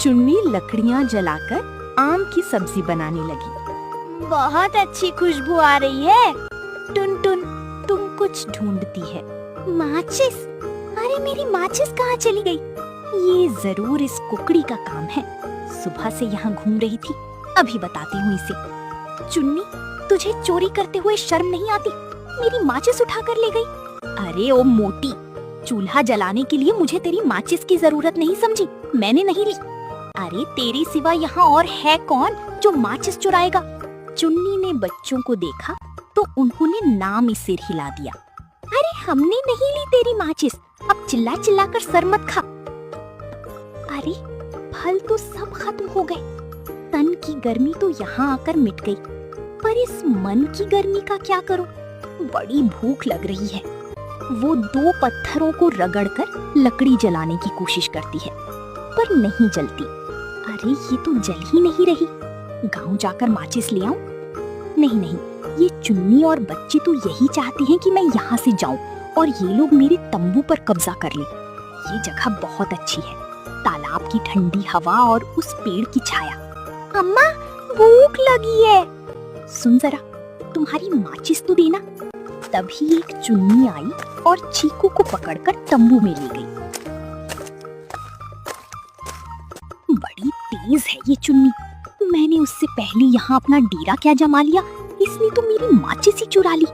चुन्नी लकड़ियाँ जलाकर आम की सब्जी बनाने लगी। बहुत अच्छी खुशबू आ रही है। टुनटुन तुम कुछ ढूंढती है। माचिस? अरे मेरी माचिस कहाँ चली गई? ये जरूर इस कुकड़ी का काम है। सुबह से यहाँ घूम रही थी, अभी बताती हूँ इसे। चुन्नी, तुझे चोरी करते हुए शर्म नहीं आती? मेरी माचिस उठा कर ले गई। अरे ओ मोटी, चूल्हा जलाने के लिए मुझे तेरी माचिस की जरूरत नहीं समझी, मैंने नहीं ली। अरे तेरे सिवा यहाँ और है कौन जो माचिस चुराएगा? चुन्नी ने बच्चों को देखा तो उन्होंने नाम सिर हिला दिया। अरे हमने नहीं ली तेरी माचिस, अब चिल्ला चिल्ला कर सर मत खा। अरे फल तो सब खत्म हो गए, तन की गर्मी तो यहाँ आकर मिट गई, पर इस मन की गर्मी का क्या करूं? बड़ी भूख लग रही है। वो दो पत्थरों को रगड़कर लकड़ी जलाने की कोशिश करती है, पर नहीं जलती। अरे ये तो जल ही नहीं रही। गांव जाकर माचिस ले आऊं? नहीं, ये चुन्नी और बच्चे तो यही चाहते हैं कि मैं यहाँ से जाऊं और ये लोग मेरे तंबू पर कब्जा कर लें। ये जगह बहुत अच्छी है, तालाब की ठंडी हवा और उस पेड़ की छाया। अम्मा, भूख लगी है। सुन जरा, तुम्हारी माचिस तो देना। तभी एक चुन्नी आई और चीकू को पकड़कर तंबू में ले गई। बड़ी तेज है ये चुन्नी। मैंने उससे पहले यहाँ अपना डेरा क्या जमा लिया, इसने तो मेरी माचिस ही चुरा ली।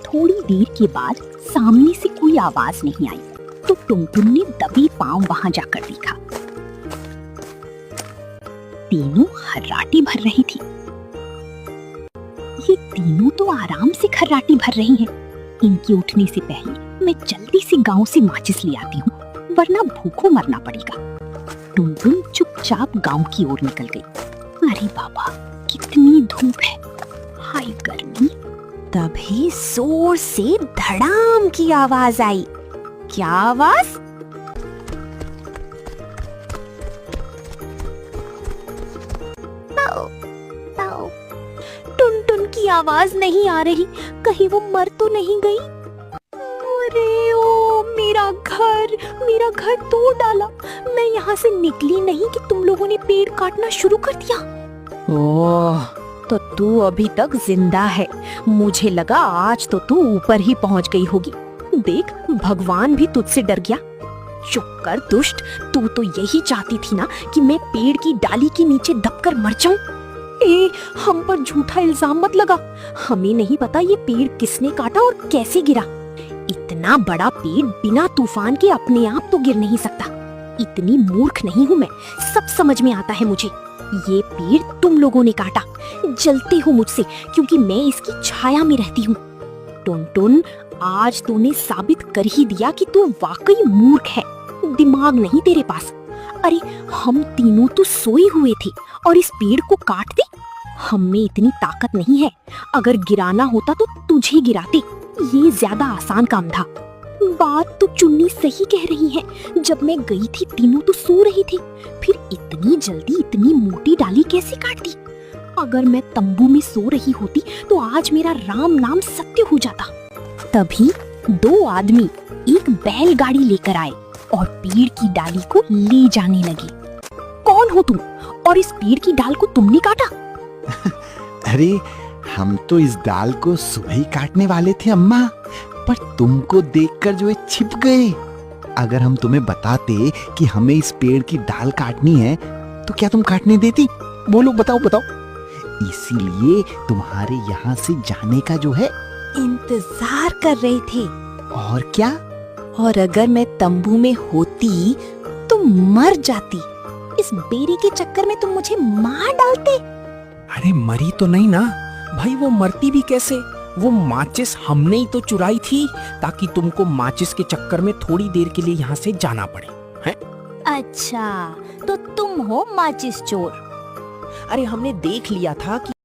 थोड़ी देर के बाद सामने से कोई आवाज नहीं आई, तो टुनटुन ने दबे पांव वहां जाकर देखा। तीनों खर्राटे भर रही थी। ये तीनों तो आराम से खर्राटे भर रही हैं। इनके उठने से पहले मैं जल्दी से गांव से माचिस ले आती हूँ, वरना भूखों मरना पड़ेगा। टुनटुन चुपचाप गांव की ओर निकल गई। अरे बाबा, कितनी धूप है, हाय गर्मी। तभी जोर से धड़ाम की आवाज आई। क्या आवाज? टुनटुन की आवाज नहीं आ रही, कहीं वो मर तो नहीं गई? अरे ओ मेरा घर तोड़ डाला। मैं यहाँ से निकली नहीं कि तुम लोगों ने पेड़ काटना शुरू कर दिया। ओह, तो तू अभी तक जिंदा है। मुझे लगा आज तो तू ऊपर ही पहुँच गई होगी। देख, भगवान भी तुझसे डर गया। चुप कर दुष्ट, तू तो यही चाहती थी ना कि मैं पेड़ की डाली के नीचे दबकर मर जाऊं। हम पर झूठा इल्जाम मत लगा। हमें नहीं पता ये पेड़ किसने काटा और कैसे गिरा। इतना बड़ा पेड़ बिना तूफान के अपने आप तो गिर नहीं सकता। इतनी मूर्ख नहीं हूँ मैं, सब समझ में आता है मुझे। ये पेड़ तुम लोगों ने काटा। जलते हो मुझसे क्योंकि मैं इसकी छाया में रहती हूँ। टुनटुन, आज तूने साबित कर ही दिया कि तू वाकई मूर्ख है, दिमाग नहीं तेरे पास। अरे हम तीनों तो सोए हुए थे और इस पेड़ को काट दे। हम में इतनी ताकत नहीं है, अगर गिराना होता तो तुझे गिराते। ये ज्यादा आसान काम था। बात तो चुन्नी सही कह रही है। जब मैं गई थी तीनों तो सो रही थी, फिर इतनी जल्दी इतनी मोटी डाली कैसे काट दी? अगर मैं तंबू में सो रही होती तो आज मेरा राम नाम सत्य हो जाता। तभी दो आदमी एक बैलगाड़ी लेकर आए और पेड़ की डाली को ले जाने लगे। कौन हो तुम और इस पेड़ की डाल को तुमने काटा? अरे हम तो इस डाल को सुबह ही काटने वाले थे अम्मा, पर तुमको देखकर जो ये छिप गए। अगर हम तुम्हें बताते कि हमें इस पेड़ की डाल काटनी है तो क्या तुम काटने देती? बोलो, बताओ। इसीलिए तुम्हारे यहाँ से जाने का जो है इंतजार कर रहे थे। और क्या? और अगर मैं तंबू में होती तो मर जाती। इस बेरी के चक्कर में तुम मुझे मार डालते। अरे मरी तो नहीं ना भाई, वो मरती भी कैसे? वो माचिस हमने ही तो चुराई थी ताकि तुमको माचिस के चक्कर में थोड़ी देर के लिए यहाँ से जाना पड़े हैं? अच्छा, तो तुम हो माचिस चोर। अरे हमने देख लिया था कि